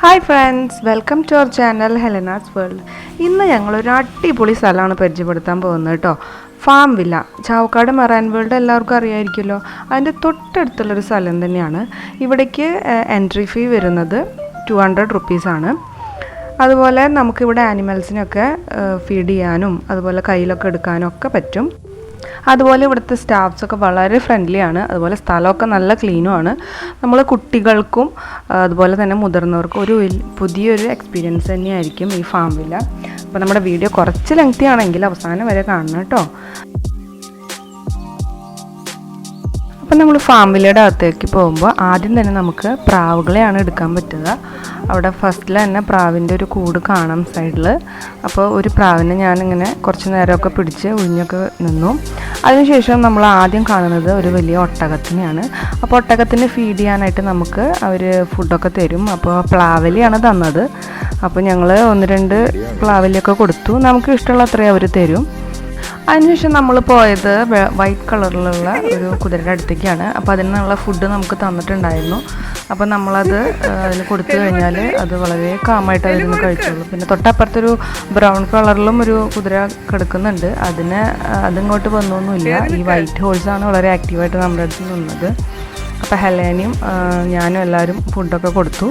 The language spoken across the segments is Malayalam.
Hi friends, welcome to our channel Helena's world. ഇന്ന് ഞങ്ങളൊരു അടിപൊളി സ്ഥലമാണ് പരിചയപ്പെടുത്താൻ പോകുന്നത് കേട്ടോ. Farm villa, Chavakkad marine world എല്ലാവർക്കും അറിയാമായിരിക്കുമല്ലോ. അതിൻ്റെ തൊട്ടടുത്തുള്ളൊരു സ്ഥലം തന്നെയാണ്. ഇവിടേക്ക് എൻട്രി ഫീ വരുന്നത് 200 റുപ്പീസാണ്. അതുപോലെ നമുക്കിവിടെ ആനിമൽസിനൊക്കെ ഫീഡ് ചെയ്യാനും അതുപോലെ കയ്യിലൊക്കെ എടുക്കാനും ഒക്കെ പറ്റും. അതുപോലെ ഇവിടുത്തെ സ്റ്റാഫ്സൊക്കെ വളരെ ഫ്രണ്ട്ലിയാണ്. അതുപോലെ സ്ഥലമൊക്കെ നല്ല ക്ലീനുമാണ്. നമ്മൾ കുട്ടികൾക്കും അതുപോലെ തന്നെ മുതിർന്നവർക്കും പുതിയൊരു എക്സ്പീരിയൻസ് തന്നെയായിരിക്കും ഈ ഫാം വില്ല. അപ്പോൾ നമ്മുടെ വീഡിയോ കുറച്ച് ലെങ്തി ആണെങ്കിൽ അവസാനം വരെ കാണണം കേട്ടോ. അപ്പം നമ്മൾ ഫാം വില്ലയുടെ അകത്തേക്ക് പോകുമ്പോൾ ആദ്യം തന്നെ നമുക്ക് പ്രാവുകളെയാണ് എടുക്കാൻ പറ്റുക. അവിടെ ഫസ്റ്റിൽ തന്നെ പ്രാവിൻ്റെ ഒരു കൂട് കാണാം സൈഡിൽ. അപ്പോൾ ഒരു പ്രാവിനെ ഞാനിങ്ങനെ കുറച്ച് നേരമൊക്കെ പിടിച്ച് ഒഴിഞ്ഞൊക്കെ നിന്നു. അതിനുശേഷം നമ്മൾ ആദ്യം കാണുന്നത് ഒരു വലിയ ഒട്ടകത്തിനെയാണ്. അപ്പോൾ ഒട്ടകത്തിന് ഫീഡ് ചെയ്യാനായിട്ട് നമുക്ക് അവർ ഫുഡൊക്കെ തരും. അപ്പോൾ പ്ലാവലിയാണ് തന്നത്. അപ്പോൾ ഞങ്ങൾ 1-2 പ്ലാവലിയൊക്കെ കൊടുത്തു. നമുക്ക് ഇഷ്ടമുള്ള അത്രയും അവർ തരും. അതിനുശേഷം നമ്മൾ പോയത് വൈറ്റ് കളറിലുള്ള ഒരു കുതിരയുടെ അടുത്തേക്കാണ്. അപ്പോൾ അതിനുള്ള ഫുഡ് നമുക്ക് തന്നിട്ടുണ്ടായിരുന്നു. അപ്പോൾ നമ്മളത് അതിന് കൊടുത്തു കഴിഞ്ഞാൽ അത് വളരെ കാമായിട്ട് അതിരുന്ന് കഴിച്ചോളൂ. പിന്നെ തൊട്ടപ്പുറത്തൊരു ബ്രൗൺ കളറിലും ഒരു കുതിര കിടക്കുന്നുണ്ട്. അതിങ്ങോട്ട് വന്നൊന്നുമില്ല. ഈ വൈറ്റ് ഹോഴ്സാണ് വളരെ ആക്റ്റീവായിട്ട് നമ്മുടെ അടുത്ത് നിന്നത്. അപ്പോൾ ഹെലേനയും ഞാനും എല്ലാവരും ഫുഡൊക്കെ കൊടുത്തു.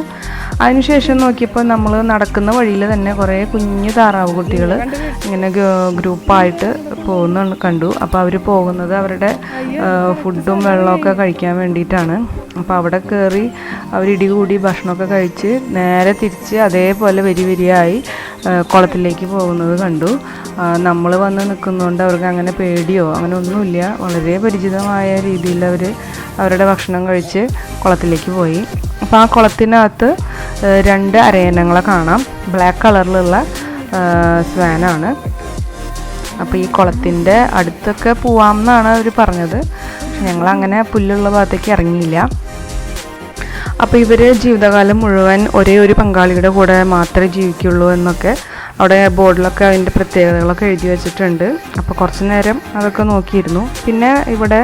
അതിനുശേഷം നോക്കിയപ്പോൾ നമ്മൾ നടക്കുന്ന വഴിയിൽ തന്നെ കുറേ കുഞ്ഞു താറാവ് കുട്ടികൾ ഇങ്ങനെ ഗ്രൂപ്പായിട്ട് കണ്ടു. അപ്പോൾ അവർ പോകുന്നത് അവരുടെ ഫുഡും വെള്ളമൊക്കെ കഴിക്കാൻ വേണ്ടിയിട്ടാണ്. അപ്പോൾ അവിടെ കയറി അവർ ഇടികൂടി ഭക്ഷണമൊക്കെ കഴിച്ച് നേരെ തിരിച്ച് അതേപോലെ വരിയായി കുളത്തിലേക്ക് പോകുന്നത് കണ്ടു. നമ്മൾ വന്ന് നിൽക്കുന്നതുകൊണ്ട് അവർക്ക് അങ്ങനെ പേടിയോ അങ്ങനെ ഒന്നുമില്ല. വളരെ പരിചിതമായ രീതിയിൽ അവരുടെ ഭക്ഷണം കഴിച്ച് കുളത്തിലേക്ക് പോയി. അപ്പോൾ ആ കുളത്തിനകത്ത് 2 അരയന്നങ്ങളെ കാണാം. ബ്ലാക്ക് കളറിലുള്ള സ്വാനാണ്. അപ്പോൾ ഈ കുളത്തിൻ്റെ അടുത്തൊക്കെ പോവാമെന്നാണ് അവർ പറഞ്ഞത്. പക്ഷെ ഞങ്ങളങ്ങനെ പുല്ലുള്ള ഭാഗത്തേക്ക് ഇറങ്ങിയില്ല. അപ്പോൾ ഇവർ ജീവിതകാലം മുഴുവൻ ഒരേ ഒരു പങ്കാളിയുടെ കൂടെ മാത്രമേ ജീവിക്കുള്ളൂ എന്നൊക്കെ അവിടെ ബോർഡിലൊക്കെ അതിൻ്റെ പ്രത്യേകതകളൊക്കെ എഴുതി വെച്ചിട്ടുണ്ട്. അപ്പോൾ കുറച്ച് നേരം അതൊക്കെ നോക്കിയിരുന്നു. പിന്നെ ഇവിടെ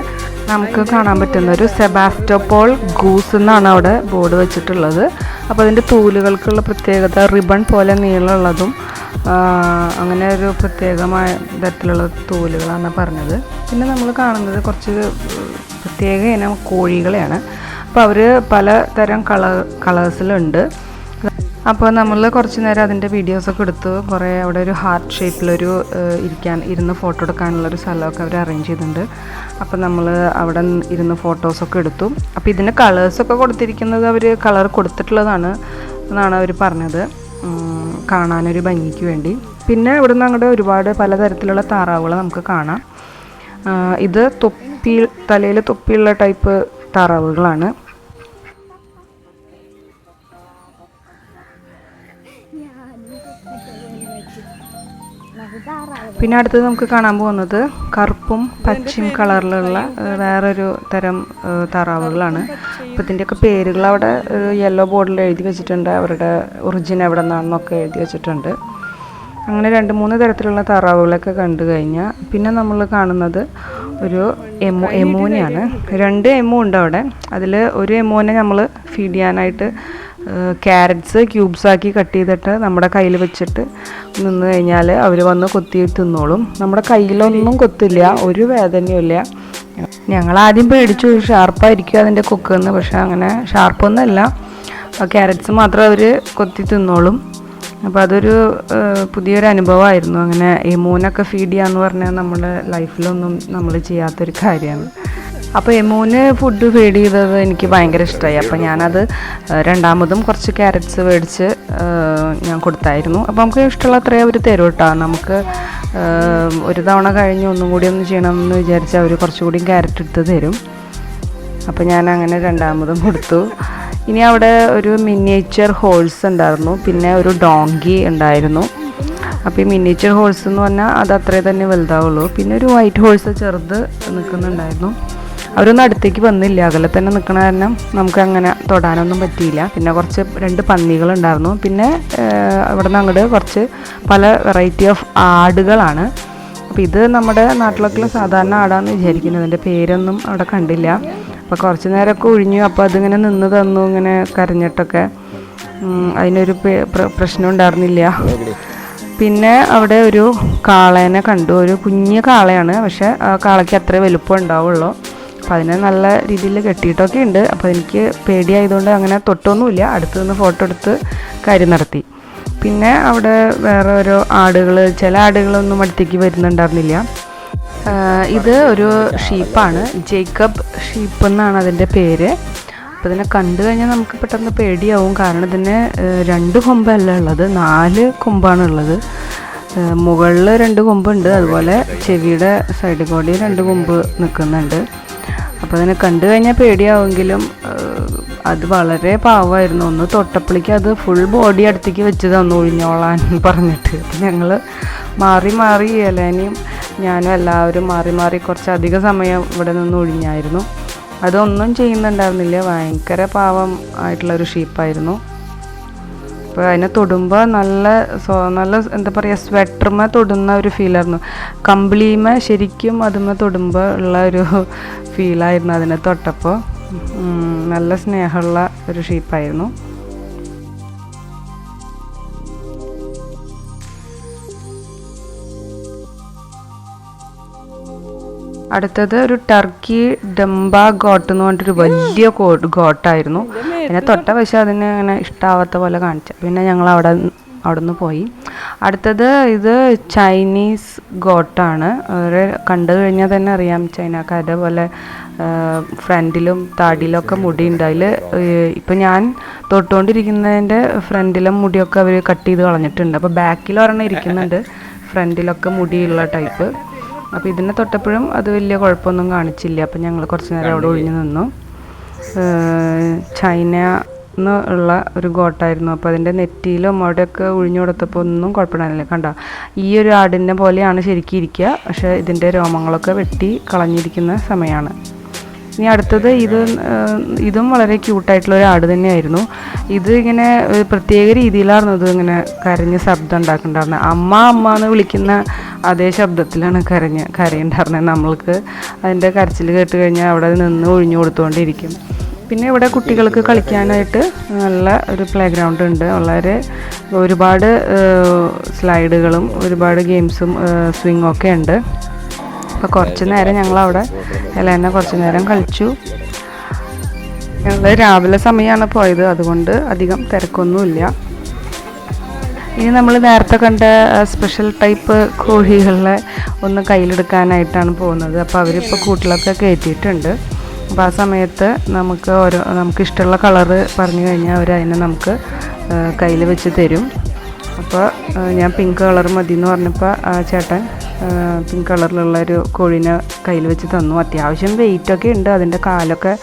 നമുക്ക് കാണാൻ പറ്റുന്ന ഒരു സെബാസ്റ്റോപോൾ ഗൂസ് എന്നാണ് അവിടെ ബോർഡ് വെച്ചിട്ടുള്ളത്. അപ്പോൾ അതിൻ്റെ തൂലുകൾക്കുള്ള പ്രത്യേകത റിബൺ പോലെ നീളമുള്ളതും അങ്ങനെ ഒരു പ്രത്യേകമായ തരത്തിലുള്ള തൂലുകളാണ് പറഞ്ഞത്. പിന്നെ നമ്മൾ കാണുന്നത് കുറച്ച് പ്രത്യേക ഇനം കോഴികളെയാണ്. അപ്പോൾ അവർ പലതരം കളേഴ്സിലുണ്ട്. അപ്പോൾ നമ്മൾ കുറച്ച് നേരം അതിൻ്റെ വീഡിയോസൊക്കെ എടുത്തു. കുറേ അവിടെ ഒരു ഹാർട്ട് ഷേപ്പിലൊരു ഇരുന്ന് ഫോട്ടോ എടുക്കാനുള്ളൊരു സ്ഥലമൊക്കെ അവർ അറേഞ്ച് ചെയ്തിട്ടുണ്ട്. അപ്പോൾ നമ്മൾ അവിടെ ഇരുന്ന് ഫോട്ടോസൊക്കെ എടുത്തു. അപ്പോൾ ഇതിന് കളേഴ്സൊക്കെ കൊടുത്തിരിക്കുന്നത് അവർ കളർ കൊടുത്തിട്ടുള്ളതാണ് എന്നാണ് അവർ പറഞ്ഞത്, കാണാനൊരു ഭംഗിക്ക് വേണ്ടി. പിന്നെ ഇവിടെ നിന്ന് അങ്ങോട്ട് ഒരുപാട് പലതരത്തിലുള്ള താറാവുകൾ നമുക്ക് കാണാം. ഇത് തലയിൽ തൊപ്പിയുള്ള ടൈപ്പ് താറാവുകളാണ്. പിന്നെ അടുത്തത് നമുക്ക് കാണാൻ പോകുന്നത് കറുപ്പും പച്ചയും കളറിലുള്ള വേറൊരു തരം താറാവുകളാണ്. അപ്പോൾ ഇതിൻ്റെയൊക്കെ പേരുകൾ അവിടെ യെല്ലോ ബോർഡിൽ എഴുതി വെച്ചിട്ടുണ്ട്. അവരുടെ ഒറിജിൻ എവിടെ നിന്നാണെന്നൊക്കെ എഴുതി വെച്ചിട്ടുണ്ട്. അങ്ങനെ 2-3 തരത്തിലുള്ള താറാവുകളൊക്കെ കണ്ടു കഴിഞ്ഞാൽ പിന്നെ നമ്മൾ കാണുന്നത് ഒരു എമൂനെയാണ്. 2 എമു ഉണ്ട് അവിടെ. അതിൽ ഒരു എമൂനെ നമ്മൾ ഫീഡ് ചെയ്യാനായിട്ട് ക്യാരറ്റ്സ് ക്യൂബ്സാക്കി കട്ട് ചെയ്തിട്ട് നമ്മുടെ കയ്യിൽ വെച്ചിട്ട് നിന്ന് കഴിഞ്ഞാൽ അവർ വന്ന് കൊത്തി തിന്നോളും. നമ്മുടെ കയ്യിലൊന്നും കൊത്തില്ല, ഒരു വേദനയുമില്ല. ഞങ്ങളാദ്യം പേടിച്ചു ഷാർപ്പായിരിക്കും അതിൻ്റെ കൊക്കെന്ന്. പക്ഷേ അങ്ങനെ ഷാർപ്പൊന്നുമല്ല, ക്യാരറ്റ്സ് മാത്രം അവർ കൊത്തി തിന്നോളും. അപ്പോൾ അതൊരു പുതിയൊരു അനുഭവമായിരുന്നു. അങ്ങനെ എമൂനൊക്കെ ഫീഡ് ചെയ്യാന്ന് പറഞ്ഞാൽ നമ്മുടെ ലൈഫിലൊന്നും നമ്മൾ ചെയ്യാത്തൊരു കാര്യമാണ്. അപ്പോൾ എമൂന് ഫുഡ് ഫീഡ് ചെയ്തത് എനിക്ക് ഭയങ്കര ഇഷ്ടമായി. അപ്പോൾ ഞാനത് രണ്ടാമതും കുറച്ച് ക്യാരറ്റ്സ് മേടിച്ച് ഞാൻ കൊടുത്തായിരുന്നു. അപ്പോൾ നമുക്ക് ഇഷ്ടമുള്ള അത്രയും അവർ തരും കേട്ടോ. നമുക്ക് ഒരു തവണ കഴിഞ്ഞ് ഒന്നും കൂടി ഒന്ന് ചെയ്യണമെന്ന് വിചാരിച്ചാൽ അവർ കുറച്ചുകൂടി ക്യാരറ്റ് എടുത്ത് തരും. അപ്പോൾ ഞാൻ അങ്ങനെ രണ്ടാമതും കൊടുത്തു. ഇനി അവിടെ ഒരു മിനിയേച്ചർ ഹോഴ്സ് ഉണ്ടായിരുന്നു. പിന്നെ ഒരു ഡോങ്കി ഉണ്ടായിരുന്നു. അപ്പോൾ ഈ മിനിയേച്ചർ ഹോഴ്സ് എന്ന് പറഞ്ഞാൽ അത് അത്രേ തന്നെ വലുതാവുള്ളൂ. പിന്നെ ഒരു വൈറ്റ് ഹോഴ്സ് ചെറുത് നിൽക്കുന്നുണ്ടായിരുന്നു. അവരൊന്നും അടുത്തേക്ക് വന്നില്ല, അകലെ തന്നെ നിൽക്കണ കാരണം നമുക്ക് അങ്ങനെ തൊടാനൊന്നും പറ്റിയില്ല. പിന്നെ 2 പന്നികളുണ്ടായിരുന്നു. പിന്നെ അവിടെ നിന്ന് അങ്ങോട്ട് കുറച്ച് പല വെറൈറ്റി ഓഫ് ആടുകളാണ്. അപ്പോൾ ഇത് നമ്മുടെ നാട്ടിലൊക്കെ സാധാരണ ആടാന്ന് വിചാരിക്കുന്നത്. അതിൻ്റെ പേരൊന്നും അവിടെ കണ്ടില്ല. അപ്പോൾ കുറച്ച് നേരമൊക്കെ ഒഴിഞ്ഞു. അപ്പോൾ അതിങ്ങനെ നിന്ന് തന്നു, ഇങ്ങനെ കരഞ്ഞിട്ടൊക്കെ. അതിനൊരു പ്രശ്നം ഉണ്ടായിരുന്നില്ല. പിന്നെ അവിടെ ഒരു കാളേനെ കണ്ടു. ഒരു കുഞ്ഞ് കാളയാണ്, പക്ഷെ ആ കാളയ്ക്ക് അത്രേ വലുപ്പം ഉണ്ടാവുള്ളൂ. അപ്പോൾ അതിനെ നല്ല രീതിയിൽ കെട്ടിയിട്ടൊക്കെ ഉണ്ട്. അപ്പോൾ എനിക്ക് പേടിയായതുകൊണ്ട് അങ്ങനെ തൊട്ടൊന്നുമില്ല. അടുത്ത് നിന്ന് ഫോട്ടോ എടുത്ത് കാര്യം നടത്തി. പിന്നെ അവിടെ വേറെ ഓരോ ആടുകൾ, ചില ആടുകളൊന്നും അടുത്തേക്ക് വരുന്നുണ്ടായിരുന്നില്ല. ഇത് ഒരു ഷീപ്പാണ്, ജേക്കബ് ഷീപ്പ് എന്നാണ് അതിൻ്റെ പേര്. അപ്പോൾ ഇതിനെ കണ്ടു കഴിഞ്ഞാൽ നമുക്ക് പെട്ടെന്ന് പേടിയാവും. കാരണം ഇതിന് 2 കൊമ്പല്ല ഉള്ളത്, 4 കൊമ്പാണ് ഉള്ളത്. മുകളിൽ 2 കൊമ്പുണ്ട്, അതുപോലെ ചെവിയുടെ സൈഡിൽ കൂടി 2 കൊമ്പ് നിൽക്കുന്നുണ്ട്. അപ്പോൾ അതിനെ കണ്ടു കഴിഞ്ഞാൽ പേടിയാവുമെങ്കിലും അത് വളരെ പാവമായിരുന്നു. ഒന്ന് തൊട്ടപ്പളിക്ക് അത് ഫുൾ ബോഡി അടുത്തേക്ക് വെച്ച് തന്നു ഒഴിഞ്ഞോളാൻ പറഞ്ഞിട്ട്. അപ്പം ഞങ്ങൾ മാറി മാറി, എലേനയും ഞാനും എല്ലാവരും മാറി മാറി കുറച്ചധികം സമയം ഇവിടെ നിന്ന് ഒഴിഞ്ഞായിരുന്നു. അതൊന്നും ചെയ്യുന്നുണ്ടായിരുന്നില്ല, ഭയങ്കര പാവം ആയിട്ടുള്ളൊരു ഷീപ്പായിരുന്നു. അപ്പോൾ അതിനെ തൊടുമ്പോൾ നല്ല എന്താ പറയുക, സ്വെറ്റർമേ തൊടുന്ന ഒരു ഫീലായിരുന്നു. കമ്പിളിമേ ശരിക്കും അതുമേ തൊടുമ്പോൾ ഉള്ള ഒരു ഫീലായിരുന്നു അതിനെ തൊട്ടപ്പോൾ. നല്ല സ്നേഹമുള്ള ഒരു ഷീപ്പായിരുന്നു. അടുത്തത് ഒരു ടർക്കി ഡംബ ഗോട്ട് എന്ന് പറഞ്ഞിട്ടൊരു വലിയ ഗോട്ടായിരുന്നു. അതിനെ തൊട്ട പക്ഷേ അതിന് അങ്ങനെ ഇഷ്ടാവാത്ത പോലെ കാണിച്ചു. പിന്നെ ഞങ്ങൾ അവിടെ നിന്ന് പോയി. അടുത്തത് ഇത് ചൈനീസ് ഗോട്ടാണ്. അവരെ കണ്ടു കഴിഞ്ഞാൽ തന്നെ അറിയാം ചൈനക്കാരുടെ പോലെ ഫ്രണ്ടിലും താടിയിലൊക്കെ മുടിയുണ്ട്. അതിൽ ഇപ്പം ഞാൻ തൊട്ടുകൊണ്ടിരിക്കുന്നതിൻ്റെ ഫ്രണ്ടിലും മുടിയൊക്കെ അവർ കട്ട് ചെയ്ത് കളഞ്ഞിട്ടുണ്ട്. അപ്പോൾ ബാക്കിൽ ഒരെണ്ണം ഇരിക്കുന്നുണ്ട്, ഫ്രണ്ടിലൊക്കെ മുടിയുള്ള ടൈപ്പ്. അപ്പോൾ ഇതിനെ തൊട്ടപ്പോഴും അത് വലിയ കുഴപ്പമൊന്നും കാണിച്ചില്ല. അപ്പം ഞങ്ങൾ കുറച്ച് നേരം അവിടെ ഒഴിഞ്ഞു നിന്നു. ചൈന ഉള്ള ഒരു ഗോട്ടായിരുന്നു. അപ്പോൾ അതിൻ്റെ നെറ്റിയിലും അവിടെയൊക്കെ ഒഴിഞ്ഞു കൊടുത്തപ്പോൾ ഒന്നും കുഴപ്പമില്ല. കണ്ടോ, ഈ ഒരു ആടിൻ്റെ പോലെയാണ് ശരിക്കും ഇരിക്കുക, പക്ഷേ ഇതിൻ്റെ രോമങ്ങളൊക്കെ വെട്ടി കളഞ്ഞിരിക്കുന്ന സമയമാണ്. ഇനി അടുത്തത് ഇതും വളരെ ക്യൂട്ടായിട്ടുള്ളൊരു ആട് തന്നെയായിരുന്നു. ഇത് ഇങ്ങനെ പ്രത്യേക രീതിയിലായിരുന്നു ഇത് ഇങ്ങനെ കരഞ്ഞ് ശബ്ദം ഉണ്ടാക്കുന്നുണ്ടായിരുന്നത്. അമ്മ അമ്മ എന്ന് വിളിക്കുന്ന അതേ ശബ്ദത്തിലാണ് കരയുണ്ടായിരുന്നത്. നമ്മൾക്ക് അതിൻ്റെ കരച്ചിൽ കേട്ട് കഴിഞ്ഞാൽ അവിടെ നിന്ന് ഒഴിഞ്ഞു കൊടുത്തുകൊണ്ടിരിക്കും. പിന്നെ ഇവിടെ കുട്ടികൾക്ക് കളിക്കാനായിട്ട് നല്ല ഒരു പ്ലേ ഗ്രൗണ്ട് ഉണ്ട്. ഒരുപാട് സ്ലൈഡുകളും ഒരുപാട് ഗെയിംസും സ്വിങ്ങും ഒക്കെ ഉണ്ട്. അപ്പോൾ കുറച്ച് നേരം ഞങ്ങളവിടെ എലേന കുറച്ച് നേരം കളിച്ചു. ഞങ്ങൾ രാവിലെ സമയമാണ് പോയത്, അതുകൊണ്ട് അധികം തിരക്കൊന്നുമില്ല. ഇനി നമ്മൾ നേരത്തെ കണ്ട സ്പെഷ്യൽ ടൈപ്പ് കോഴികളെ ഒന്ന് കയ്യിലെടുക്കാനായിട്ടാണ് പോകുന്നത്. അപ്പോൾ അവരിപ്പോൾ കൂട്ടിലൊക്കെ കയറ്റിയിട്ടുണ്ട്. അപ്പോൾ ആ സമയത്ത് നമുക്ക് ഇഷ്ടമുള്ള കളറ് പറഞ്ഞു കഴിഞ്ഞാൽ അവർ അതിനെ നമുക്ക് കയ്യിൽ വെച്ച് തരും. അപ്പോൾ ഞാൻ പിങ്ക് കളർ മതി എന്ന് പറഞ്ഞപ്പോൾ ആ ചേട്ടൻ പിങ്ക് കളറിലുള്ളൊരു കോഴീനെ കയ്യിൽ വെച്ച് തന്നു. അത്യാവശ്യം വെയിറ്റൊക്കെ ഉണ്ട്, അതിൻ്റെ കാലൊക്കെ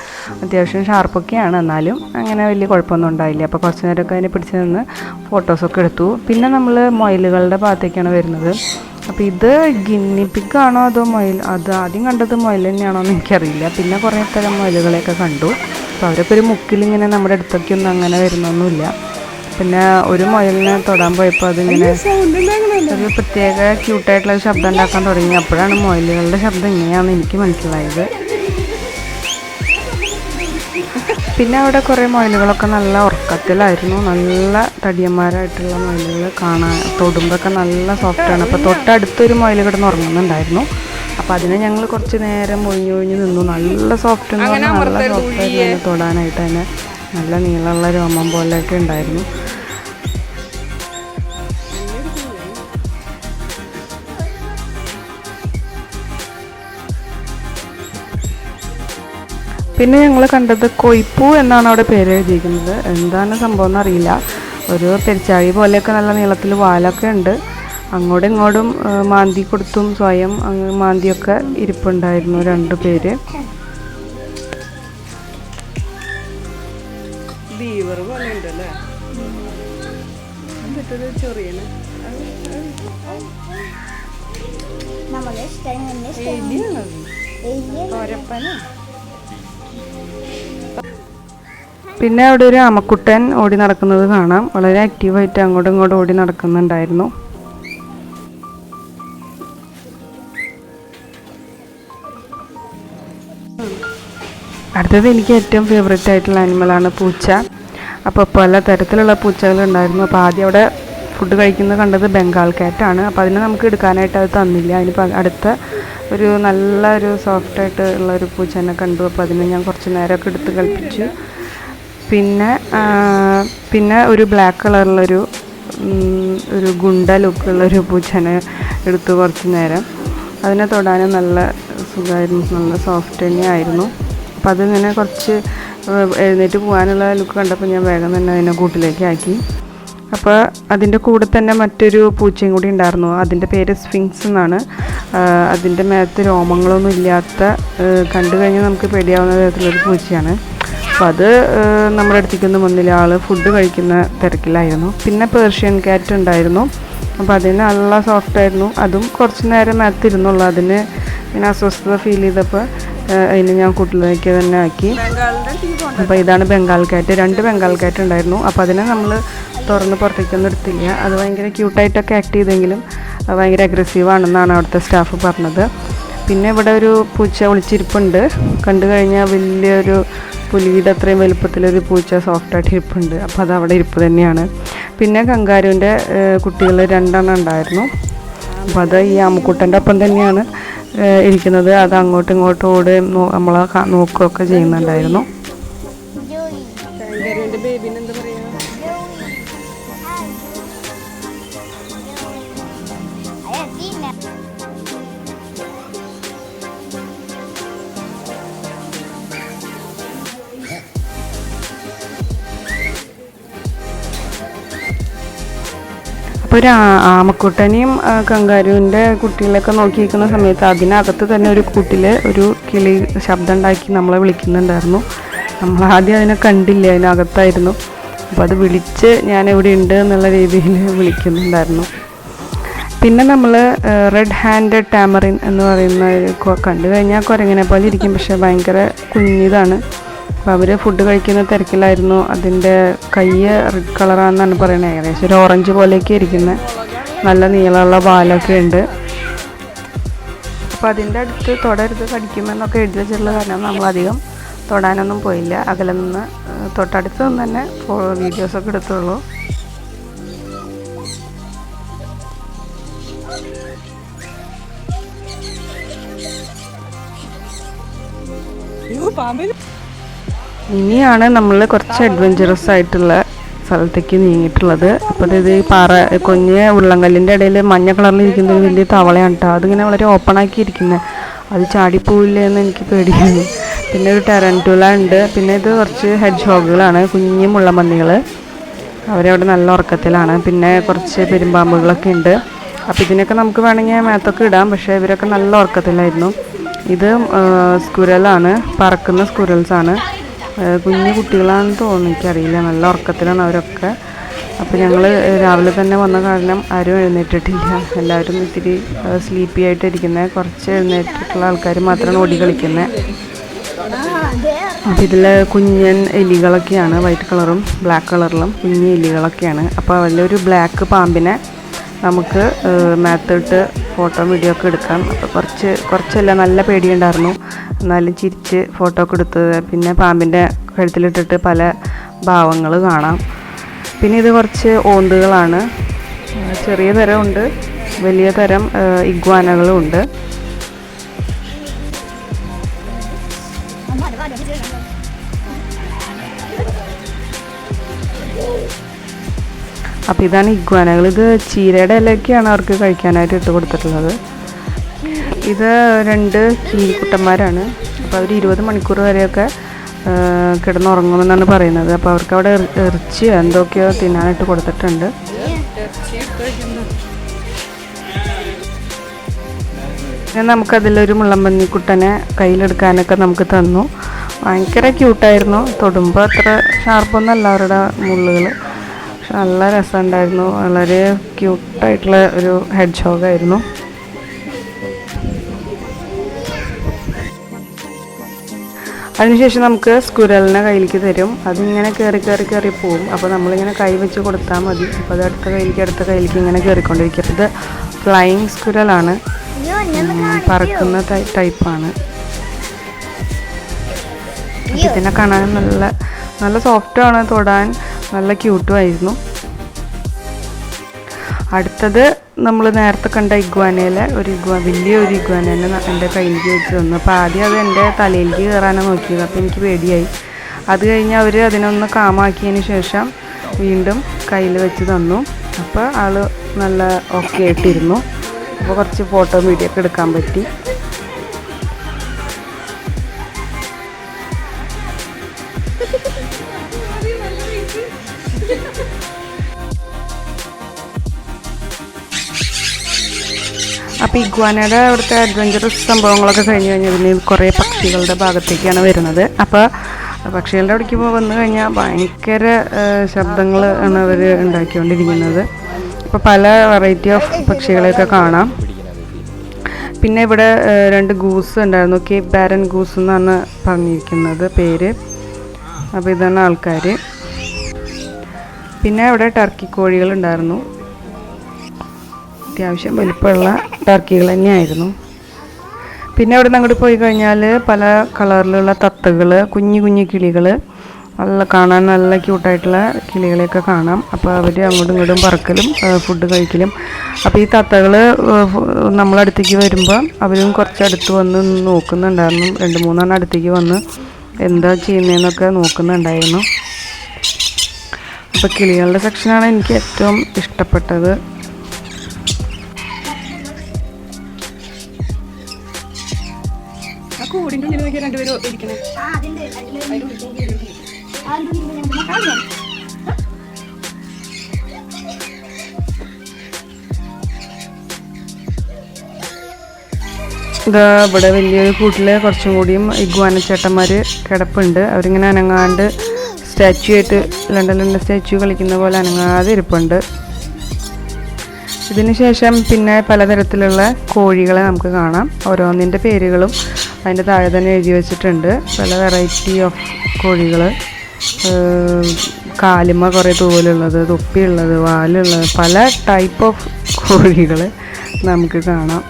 അത്യാവശ്യം ഷാർപ്പൊക്കെയാണ്, എന്നാലും അങ്ങനെ വലിയ കുഴപ്പമൊന്നും ഉണ്ടായില്ല. അപ്പോൾ കുറച്ച് നേരമൊക്കെ അതിനെ പിടിച്ച് നിന്ന് ഫോട്ടോസൊക്കെ എടുത്തു. പിന്നെ നമ്മൾ മൊയിലുകളുടെ ഭാഗത്തേക്കാണ് വരുന്നത്. അപ്പോൾ ഇത് ഗിന്നി പിഗാണോ അതോ അത് ആദ്യം കണ്ടത് മൊയിൽ തന്നെയാണോ എന്ന് എനിക്കറിയില്ല. പിന്നെ കുറേ തരം മൊയിലുകളെയൊക്കെ കണ്ടു. അപ്പോൾ അവരൊക്കെ ഒരു മുക്കിലിങ്ങനെ നമ്മുടെ അടുത്തൊക്കെ ഒന്നും അങ്ങനെ വരുന്നൊന്നുമില്ല. പിന്നെ ഒരു മൊയിലിനെ തൊടാൻ പോയപ്പോൾ അതിങ്ങനെ ഒരു പ്രത്യേക ക്യൂട്ടായിട്ടുള്ള ശബ്ദം ഉണ്ടാക്കാൻ തുടങ്ങി. അപ്പോഴാണ് മൊയിലുകളുടെ ശബ്ദം ഇങ്ങനെയാണെന്ന് എനിക്ക് മനസ്സിലായത്. പിന്നെ അവിടെ കുറേ മൊയിലുകളൊക്കെ നല്ല ഉറക്കത്തിലായിരുന്നു. നല്ല തടിയന്മാരായിട്ടുള്ള മൊയിലുകൾ തൊടുമ്പോഴൊക്കെ നല്ല സോഫ്റ്റാണ്. അപ്പോൾ തൊട്ടടുത്തൊരു മൊയിൽ കിടന്ന് ഉറങ്ങുന്നുണ്ടായിരുന്നു. അപ്പോൾ അതിനെ ഞങ്ങൾ കുറച്ച് നേരം ഒഴിഞ്ഞൊഴിഞ്ഞ് നിന്നു. നല്ല സോഫ്റ്റ് എന്ന് പറഞ്ഞാൽ നല്ല സോഫ്റ്റായിരുന്നു തൊടാനായിട്ട്. അതിന് നല്ല നീളമുള്ള രോമം പോലെയൊക്കെ ഉണ്ടായിരുന്നു. പിന്നെ ഞങ്ങൾ കണ്ടത് കൊയ്പ്പൂ എന്നാണ് അവിടെ പേര് എഴുതിയിരിക്കുന്നത്. എന്താണ് സംഭവം എന്നറിയില്ല. ഒരു പെരിച്ചാഴി പോലെയൊക്കെ നല്ല നീളത്തിൽ വാലൊക്കെ ഉണ്ട്. അങ്ങോട്ടും ഇങ്ങോട്ടും മാന്തി കൊടുത്തും സ്വയം മാന്തിയൊക്കെ ഇരിപ്പുണ്ടായിരുന്നു 2 പേര്. ബീവർ പോലെ ഉണ്ടല്ലേ, ചെറിയ പിന്നെ അവിടെ ഒരു ആമക്കുട്ടൻ ഓടി നടക്കുന്നത് കാണാം. വളരെ ആക്റ്റീവായിട്ട് അങ്ങോട്ടും ഇങ്ങോട്ടും ഓടി നടക്കുന്നുണ്ടായിരുന്നു. അടുത്തത് എനിക്ക് ഏറ്റവും ഫേവറേറ്റ് ആയിട്ടുള്ള ആനിമലാണ് പൂച്ച. അപ്പോൾ പല തരത്തിലുള്ള പൂച്ചകളുണ്ടായിരുന്നു. അപ്പോൾ ആദ്യം അവിടെ ഫുഡ് കഴിക്കുന്നത് കണ്ടത് ബംഗാൾ കാറ്റാണ്. അപ്പോൾ അതിനെ നമുക്ക് എടുക്കാനായിട്ട് അത് തന്നില്ല. അതിന് അടുത്ത ഒരു നല്ല ഒരു സോഫ്റ്റായിട്ട് ഉള്ള ഒരു പൂച്ചേനെ കണ്ടു. അപ്പോൾ അതിനെ ഞാൻ കുറച്ച് നേരമൊക്കെ എടുത്ത് കളിപ്പിച്ചു. പിന്നെ ഒരു ബ്ലാക്ക് കളറിലൊരു ഗുണ്ട ലുക്കുള്ളൊരു പൂച്ചനെ എടുത്തു കുറച്ച് നേരം. അതിനെ തൊടാനും നല്ല സുഖമായിരുന്നു, നല്ല സോഫ്റ്റ് തന്നെയായിരുന്നു. അപ്പോൾ അതിങ്ങനെ കുറച്ച് എഴുന്നേറ്റ് പോകാനുള്ള ലുക്ക് കണ്ടപ്പോൾ ഞാൻ വേഗം തന്നെ അതിനെ കൂട്ടിലേക്ക് ആക്കി. അപ്പോൾ അതിൻ്റെ കൂടെ തന്നെ മറ്റൊരു പൂച്ചയും കൂടി ഉണ്ടായിരുന്നു. അതിൻ്റെ പേര് സ്ഫിങ്സ് എന്നാണ്. അതിൻ്റെ മേത്ത് രോമങ്ങളൊന്നും ഇല്ലാത്ത, കണ്ടു കഴിഞ്ഞാൽ നമുക്ക് പേടിയാവുന്ന തരത്തിലൊരു പൂച്ചയാണ്. അപ്പോൾ അത് നമ്മുടെ അടുത്തേക്കൊന്നും വന്നില്ല. ആൾ ഫുഡ് കഴിക്കുന്ന തിരക്കിലായിരുന്നു. പിന്നെ പേർഷ്യൻ ക്യാറ്റ് ഉണ്ടായിരുന്നു. അപ്പോൾ അതിന് നല്ല സോഫ്റ്റായിരുന്നു. അതും കുറച്ച് നേരം മേത്തിരുന്നുള്ളൂ. അതിന് ഇങ്ങനെ അസ്വസ്ഥത ഫീൽ ചെയ്തപ്പോൾ അതിന് ഞാൻ കൂട്ടിലേക്ക് തന്നെ ആക്കി. അപ്പോൾ ഇതാണ് ബംഗാൾ കാറ്റ്. 2 ബംഗാൾ കാറ്റ് ഉണ്ടായിരുന്നു. അപ്പോൾ അതിനെ നമ്മൾ തുറന്ന് പുറത്തേക്കൊന്നും എടുത്തില്ല. അത് ഭയങ്കര ക്യൂട്ടായിട്ടൊക്കെ ആക്ട് ചെയ്തെങ്കിലും ഭയങ്കര അഗ്രസീവാണെന്നാണ് അവിടുത്തെ സ്റ്റാഫ് പറഞ്ഞത്. പിന്നെ ഇവിടെ ഒരു പൂച്ച ഒളിച്ചിരിപ്പുണ്ട്. കണ്ടു കഴിഞ്ഞാൽ വലിയൊരു പുലിയുടെ അത്രയും വലുപ്പത്തിലൊരു പൂച്ച സോഫ്റ്റായിട്ട് ഇരിപ്പുണ്ട്. അപ്പോൾ അത് അവിടെ ഇരിപ്പ് തന്നെയാണ്. പിന്നെ കങ്കാരുവിൻ്റെ കുട്ടികൾ 2 ഉണ്ടായിരുന്നു. അപ്പോൾ അത് ഈ ആമക്കുട്ടൻ്റെ ഒപ്പം തന്നെയാണ് ഇരിക്കുന്നത്. അത് അങ്ങോട്ടും ഇങ്ങോട്ടും ഓടുകയും നമ്മളെ നോക്കുകയൊക്കെ ചെയ്യുന്നുണ്ടായിരുന്നു. അപ്പോൾ ഒരു ആമക്കുട്ടനെയും കങ്കാരുവിൻ്റെ കുട്ടികളെയൊക്കെ നോക്കിയിരിക്കുന്ന സമയത്ത് അതിനകത്ത് തന്നെ ഒരു കൂട്ടിൽ ഒരു കിളി ശബ്ദം ഉണ്ടാക്കി നമ്മളെ വിളിക്കുന്നുണ്ടായിരുന്നു. നമ്മൾ ആദ്യം അതിനെ കണ്ടില്ല, അതിനകത്തായിരുന്നു. അപ്പോൾ അത് വിളിച്ച് ഞാൻ എവിടെ ഉണ്ട് എന്നുള്ള രീതിയിൽ വിളിക്കുന്നുണ്ടായിരുന്നു. പിന്നെ നമ്മൾ റെഡ് ഹാൻഡഡ് ടാമറിൻ എന്ന് പറയുന്ന കണ്ടു കഴിഞ്ഞാൽ കുരങ്ങനെ പോലെ ഇരിക്കും, പക്ഷേ ഭയങ്കര കുഞ്ഞിതാണ്. അപ്പോൾ അവർ ഫുഡ് കഴിക്കുന്ന തിരക്കിലായിരുന്നു. അതിൻ്റെ കൈ റെഡ് കളറാണെന്നാണ് പറയുന്നത്. ഏകദേശം ഒരു ഓറഞ്ച് പോലെയൊക്കെ ഇരിക്കുന്നത്, നല്ല നീളമുള്ള പാലൊക്കെ ഉണ്ട്. അപ്പോൾ അതിൻ്റെ അടുത്ത് തൊടരുത് കടിക്കുമെന്നൊക്കെ എഴുതി വെച്ചിട്ടുള്ള കാരണം നമ്മളധികം തൊടാനൊന്നും പോയില്ല. അകലെ നിന്ന് തൊട്ടടുത്ത് നിന്ന് തന്നെ വീഡിയോസൊക്കെ എടുത്തുള്ളൂ. ഇനിയാണ് നമ്മൾ കുറച്ച് അഡ്വഞ്ചറസ് ആയിട്ടുള്ള സ്ഥലത്തേക്ക് നീങ്ങിയിട്ടുള്ളത്. അപ്പോൾ ഇത് ഈ കുഞ്ഞ് ഉള്ളങ്കല്ലിൻ്റെ ഇടയിൽ മഞ്ഞ കളറിൽ ഇരിക്കുന്ന ഒരു വലിയ തവളയാണ് കേട്ടോ. അതിങ്ങനെ വളരെ ഓപ്പണാക്കി ഇരിക്കുന്നത്. അത് ചാടിപ്പോവില്ലേ എന്ന് എനിക്ക് പേടിയാണ്. പിന്നെ ഒരു ടെറൻറ്റുല ഉണ്ട്. പിന്നെ ഇത് കുറച്ച് ഹെഡ്ജ് ഹോഗുകളാണ്, കുഞ്ഞു മുള്ളമ്പന്നികൾ. അവരവിടെ നല്ല ഉറക്കത്തിലാണ്. പിന്നെ കുറച്ച് പെരുമ്പാമ്പുകളൊക്കെ ഉണ്ട്. അപ്പോൾ ഇതിനൊക്കെ നമുക്ക് വേണമെങ്കിൽ മേത്തൊക്കെ ഇടാം, പക്ഷേ ഇവരൊക്കെ നല്ല ഉറക്കത്തിലായിരുന്നു. ഇത് സ്കുരലാണ്, പറക്കുന്ന സ്കുരൽസാണ്. കുഞ്ഞു കുട്ടികളാണെന്ന് തോന്നുന്നു, എനിക്കറിയില്ല. നല്ല ഉറക്കത്തിലാണ് അവരൊക്കെ. അപ്പോൾ ഞങ്ങൾ രാവിലെ തന്നെ വന്ന കാരണം ആരും എഴുന്നേറ്റിട്ടില്ല. എല്ലാവരും ഇത്തിരി സ്ലീപ്പി ആയിട്ടിരിക്കുന്നത്. കുറച്ച് എഴുന്നേറ്റിട്ടുള്ള ആൾക്കാർ മാത്രമാണ് ഓടി കളിക്കുന്നത്. അപ്പോൾ ഇതിൽ കുഞ്ഞൻ എലികളൊക്കെയാണ്, വൈറ്റ് കളറും ബ്ലാക്ക് കളറിലും കുഞ്ഞു എലികളൊക്കെയാണ്. അപ്പോൾ വലിയൊരു ബ്ലാക്ക് പാമ്പിനെ നമുക്ക് മേത്തിട്ട് ഫോട്ടോ വീഡിയോ ഒക്കെ എടുക്കാം. അപ്പോൾ കുറച്ചല്ല, നല്ല പേടിയുണ്ടായിരുന്നു. എന്നാലും ചിരിച്ച് ഫോട്ടോ ഒക്കെ എടുത്തത്. പിന്നെ പാമ്പിൻ്റെ കഴുത്തിലിട്ടിട്ട് പല ഭാവങ്ങൾ കാണാം. പിന്നെ ഇത് കുറച്ച് ഓന്തുകളാണ്. ചെറിയ തരമുണ്ട്, വലിയ തരം ഇഗ്വാനകളും ഉണ്ട്. അപ്പോൾ ഇതാണ് ഇഗ്വാനകൾ. ഇത് ചീരയുടെ ഇലയൊക്കെയാണ് അവർക്ക് കഴിക്കാനായിട്ട് ഇട്ട് കൊടുത്തിട്ടുള്ളത്. ഇത് 2 കീരിക്കുട്ടന്മാരാണ്. അപ്പോൾ അവർ 20 മണിക്കൂർ വരെയൊക്കെ കിടന്നുറങ്ങുമെന്നാണ് പറയുന്നത്. അപ്പോൾ അവർക്ക് അവിടെ ഇറച്ചിയോ എന്തൊക്കെയോ തിന്നാനായിട്ട് കൊടുത്തിട്ടുണ്ട്. പിന്നെ നമുക്കതിലൊരു മുള്ളമ്പന്നിക്കുട്ടനെ കയ്യിലെടുക്കാനൊക്കെ നമുക്ക് തന്നു. ഭയങ്കര ക്യൂട്ടായിരുന്നു. തൊടുമ്പോൾ അത്ര ഷാർപ്പൊന്നല്ല അവരുടെ മുള്ളുകൾ, പക്ഷെ നല്ല രസമുണ്ടായിരുന്നു. വളരെ ക്യൂട്ടായിട്ടുള്ള ഒരു ഹെഡ് ഷോഗായിരുന്നു. അതിനുശേഷം നമുക്ക് സ്കുരലിനെ കയ്യിലേക്ക് തരും. അതിങ്ങനെ കയറി പോവും. അപ്പോൾ നമ്മളിങ്ങനെ കൈ വെച്ച് കൊടുത്താൽ മതി. അപ്പോൾ അത് അടുത്ത കയ്യിലേക്ക് ഇങ്ങനെ കയറിക്കൊണ്ടിരിക്കും. അപ്പോൾ ഇത് ഫ്ലൈയിങ് സ്കുരലാണ്, പറക്കുന്ന ടൈപ്പാണ്. ഇതിനെ കാണാൻ നല്ല സോഫ്റ്റാണ് തൊടാൻ. നല്ല ക്യൂട്ടുമായിരുന്നു. അടുത്തത് നമ്മൾ നേരത്തെ കണ്ട ഇഗ്വാനയിലെ വലിയൊരു ഇഗ്വാനേനെ എൻ്റെ കയ്യിലേക്ക് വെച്ച് തന്നു. അപ്പോൾ ആദ്യം അത് എൻ്റെ തലയിലേക്ക് കയറാനാണ് നോക്കിയത്. അപ്പോൾ എനിക്ക് പേടിയായി. അത് കഴിഞ്ഞ് അവർ അതിനൊന്ന് കാമാക്കിയതിന് ശേഷം വീണ്ടും കയ്യിൽ വെച്ച് തന്നു. അപ്പോൾ ആൾ നല്ല ഓക്കെ ആയിട്ടിരുന്നു. അപ്പോൾ കുറച്ച് ഫോട്ടോ വീഡിയോ ഒക്കെ എടുക്കാൻ പറ്റി. അപ്പോൾ ഇഗ്വാനയുടെ അവിടുത്തെ അഡ്വഞ്ചറസ് സംഭവങ്ങളൊക്കെ കഴിഞ്ഞ് കഴിഞ്ഞാൽ പിന്നെ കുറേ പക്ഷികളുടെ ഭാഗത്തേക്കാണ് വരുന്നത്. അപ്പോൾ പക്ഷികളുടെ അവിടേക്ക് വന്നു കഴിഞ്ഞാൽ ഭയങ്കര ശബ്ദങ്ങൾ ആണ് അവർ ഉണ്ടാക്കിക്കൊണ്ടിരിക്കുന്നത്. അപ്പോൾ പല വെറൈറ്റി ഓഫ് പക്ഷികളെയൊക്കെ കാണാം. പിന്നെ ഇവിടെ 2 ഗൂസ് ഉണ്ടായിരുന്നു. കേപ്പ് ബാരൻ ഗൂസ് എന്നാണ് പറഞ്ഞിരിക്കുന്നത് പേര്. അപ്പോൾ ഇതാണ് ആൾക്കാർ. പിന്നെ ഇവിടെ ടർക്കി കോഴികളുണ്ടായിരുന്നു. അത്യാവശ്യം വലിപ്പമുള്ള ടർക്കികൾ തന്നെയായിരുന്നു. പിന്നെ അവിടെ നിന്ന് അങ്ങോട്ട് പോയി കഴിഞ്ഞാൽ പല കളറിലുള്ള തത്തകൾ, കുഞ്ഞു കിളികൾ, കാണാൻ നല്ല ക്യൂട്ടായിട്ടുള്ള കിളികളെയൊക്കെ കാണാം. അപ്പോൾ അവർ അങ്ങോട്ടും ഇങ്ങോട്ടും പറക്കലും ഫുഡ് കഴിക്കലും. അപ്പോൾ ഈ തത്തകൾ നമ്മളടുത്തേക്ക് വരുമ്പോൾ അവരും കുറച്ചടുത്ത് വന്ന് നോക്കുന്നുണ്ടായിരുന്നു. 2-3 അടുത്തേക്ക് വന്ന് എന്താ ചെയ്യുന്നതെന്നൊക്കെ നോക്കുന്നുണ്ടായിരുന്നു. അപ്പോൾ കിളികളുടെ സെക്ഷനാണ് എനിക്ക് ഏറ്റവും ഇഷ്ടപ്പെട്ടത്. കൂടിൻ്റെ ഉള്ളിൽ നോക്കിയാൽ 2 പേരും ഇരിക്കണേ. ഇതാ ഇവിടെ വലിയൊരു കൂട്ടിൽ കുറച്ചും കൂടിയും ഇഗ്വാനച്ചേട്ടന്മാർ കിടപ്പുണ്ട്. അവരിങ്ങനെ അനങ്ങാണ്ട് സ്റ്റാച്യു ആയിട്ട് ലണ്ടനിലെ സ്റ്റാച്യു കളിക്കുന്ന പോലെ അനങ്ങാതെ ഇരിപ്പുണ്ട്. ഇതിന് ശേഷം പിന്നെ പലതരത്തിലുള്ള കോഴികളെ നമുക്ക് കാണാം. ഓരോന്നിൻ്റെ പേരുകളും അതിൻ്റെ താഴെ തന്നെ എഴുതി വെച്ചിട്ടുണ്ട്. പല വെറൈറ്റി ഓഫ് കോഴികൾ, കാലുമ കുറേ തൂവലുള്ളത്, തൊപ്പിയുള്ളത്, വാലുള്ളത്, പല ടൈപ്പ് ഓഫ് കോഴികൾ നമുക്ക് കാണാം.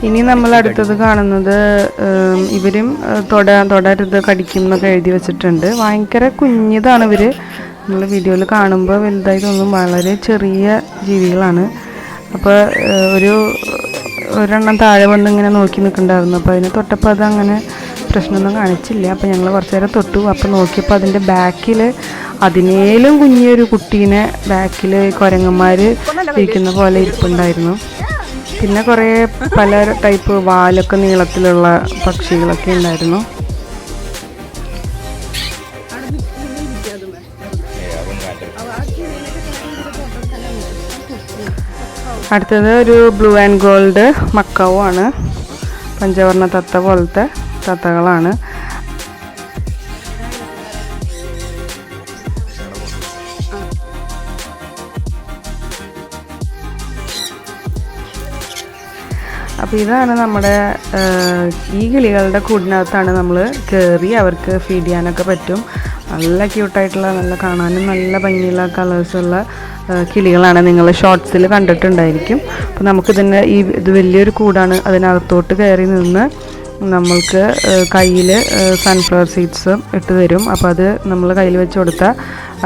ഇനി നമ്മൾ അടുത്തത് കാണുന്നത് ഇവരും തൊടരുത് കടിക്കും എന്നൊക്കെ എഴുതി വെച്ചിട്ടുണ്ട്. ഭയങ്കര കുഞ്ഞിതാണ് ഇവർ. നമ്മൾ വീഡിയോയിൽ കാണുമ്പോൾ വലുതായി തോന്നും. വളരെ ചെറിയ ജീവികളാണ്. അപ്പോൾ ഒരെണ്ണം താഴെ വന്ന് ഇങ്ങനെ നോക്കി നിൽക്കുന്നുണ്ടായിരുന്നു. അപ്പോൾ അതിനെ തൊട്ടപ്പോൾ അതങ്ങനെ പ്രശ്നമൊന്നും കാണിച്ചില്ല. അപ്പോൾ ഞങ്ങൾ കുറച്ച് നേരം തൊട്ടു. അപ്പോൾ നോക്കിയപ്പോൾ അതിൻ്റെ ബാക്കിൽ അതിനേലും കുഞ്ഞൊരു കുട്ടീനെ ബാക്കിൽ കുരങ്ങന്മാർ ഇരിക്കുന്ന പോലെ ഇരിപ്പുണ്ടായിരുന്നു. പിന്നെ കുറേ പല ടൈപ്പ് വാലൊക്കെ നീളത്തിലുള്ള പക്ഷികളൊക്കെ ഉണ്ടായിരുന്നു. അടുത്തത് ഒരു ബ്ലൂ ആൻഡ് ഗോൾഡ് മക്കാവോ ആണ്. പഞ്ചവർണ്ണ തത്ത പോലത്തെ തത്തകളാണ്. അപ്പോൾ ഇതാണ് നമ്മുടെ ഈ കിളികളുടെ കൂടിനകത്താണ് നമ്മൾ കയറി അവർക്ക് ഫീഡ് ചെയ്യാനൊക്കെ പറ്റും. നല്ല ക്യൂട്ടായിട്ടുള്ള, നല്ല കാണാനും നല്ല ഭംഗിയുള്ള കളേഴ്സുള്ള കിളികളാണ്. നിങ്ങൾ ഷോർട്സിൽ കണ്ടിട്ടുണ്ടായിരിക്കും. അപ്പോൾ നമുക്കിതിൻ്റെ ഇത് വലിയൊരു കൂടാണ്. അതിനകത്തോട്ട് കയറി നിന്ന് നമ്മൾക്ക് കയ്യിൽ സൺഫ്ലവർ സീഡ്സ് ഇട്ട് തരും. അപ്പോൾ അത് നമ്മൾ കയ്യിൽ വെച്ച് കൊടുത്താൽ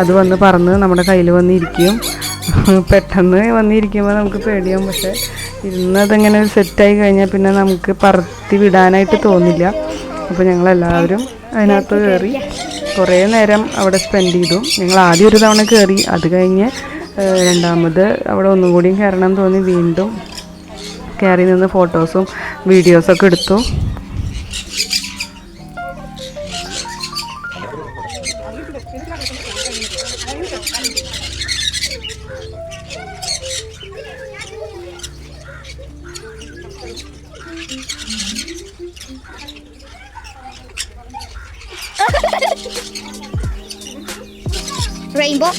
അത് വന്ന് പറന്ന് നമ്മുടെ കയ്യിൽ വന്നിരിക്കും. പെട്ടെന്ന് വന്നിരിക്കുമ്പോൾ നമുക്ക് പേടിയാവും. പക്ഷേ ഇരുന്നതങ്ങനെ സെറ്റായി കഴിഞ്ഞാൽ പിന്നെ നമുക്ക് പറത്തി വിടാനായിട്ട് തോന്നില്ല. അപ്പോൾ ഞങ്ങളെല്ലാവരും അതിനകത്ത് കയറി കുറേ നേരം അവിടെ സ്പെൻഡ് ചെയ്തു. ഞങ്ങൾ ആദ്യം ഒരു തവണ കയറി. അത് കഴിഞ്ഞ് രണ്ടാമത് അവിടെ ഒന്നും കൂടിയും കയറണം തോന്നി. വീണ്ടും കയറി നിന്ന് ഫോട്ടോസും വീഡിയോസൊക്കെ എടുത്തു. Rainbow.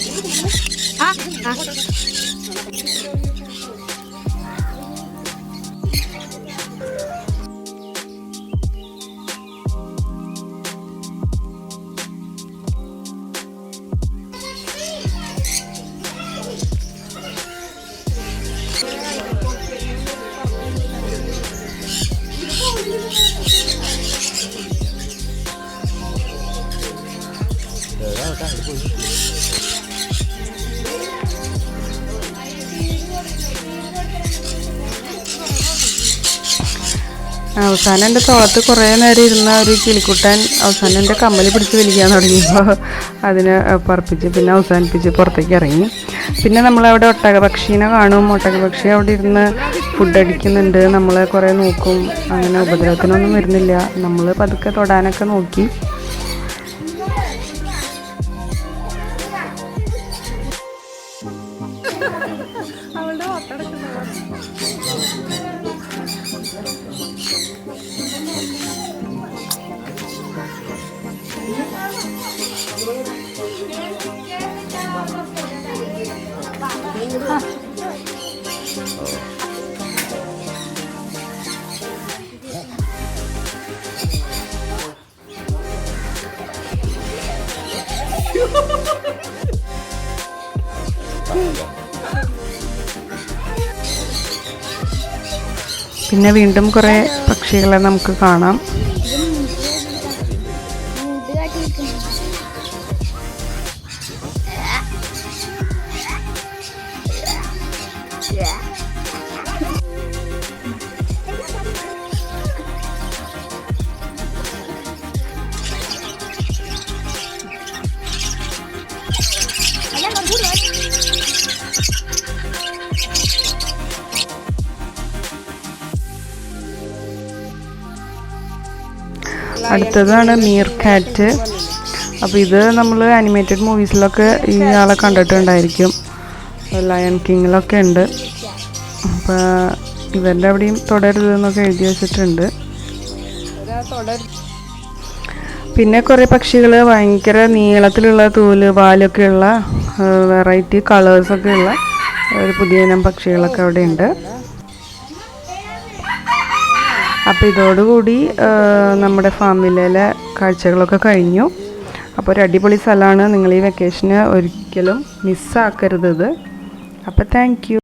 അവസാനം എൻ്റെ തോളത്ത് കുറേ നേരം ഇരുന്ന ഒരു കിളിക്കുട്ടൻ അവസാനം എൻ്റെ കമ്മൽ പിടിച്ച് വലിക്കാൻ തുടങ്ങിയപ്പോൾ അതിനെ പറപ്പിച്ച് പിന്നെ അവസാനിപ്പിച്ച് പുറത്തേക്ക് ഇറങ്ങി. പിന്നെ നമ്മളവിടെ ഒട്ടകപക്ഷീനെ കാണും. ഒട്ടകപക്ഷി അവിടെ ഇരുന്ന് ഫുഡ് അടിക്കുന്നുണ്ട്, നമ്മളെ കുറേ നോക്കും. അങ്ങനെ ഉപദ്രവത്തിനൊന്നും വരുന്നില്ല. നമ്മൾ പതുക്കെ തൊടാനൊക്കെ നോക്കി. പിന്നെ വീണ്ടും കുറേ പക്ഷികളെ നമുക്ക് കാണാം. അടുത്തതാണ് മീർ കാറ്റ്. അപ്പോൾ ഇത് നമ്മൾ ആനിമേറ്റഡ് മൂവീസിലൊക്കെ ഈ ആളെ കണ്ടിട്ടുണ്ടായിരിക്കും, ലയൺ കിങ്ങിലൊക്കെ ഉണ്ട്. അപ്പോൾ ഇവരുടെ അവിടെയും തുടരുതെന്നൊക്കെ എഴുതി വെച്ചിട്ടുണ്ട്. പിന്നെ കുറേ പക്ഷികൾ ഭയങ്കര നീളത്തിലുള്ള തൂല് വാലൊക്കെയുള്ള വെറൈറ്റി കളേഴ്സൊക്കെയുള്ള ഒരു പുതിയ ഇനം പക്ഷികളൊക്കെ അവിടെ ഉണ്ട്. അപ്പോൾ ഇതോടുകൂടി നമ്മുടെ ഫാമിലെ കാഴ്ചകളൊക്കെ കഴിഞ്ഞു. അപ്പോൾ ഒരു അടിപൊളി സ്ഥലമാണ്. നിങ്ങൾ ഈ വെക്കേഷന് ഒരിക്കലും മിസ്സാക്കരുത്. അപ്പോൾ താങ്ക് യു.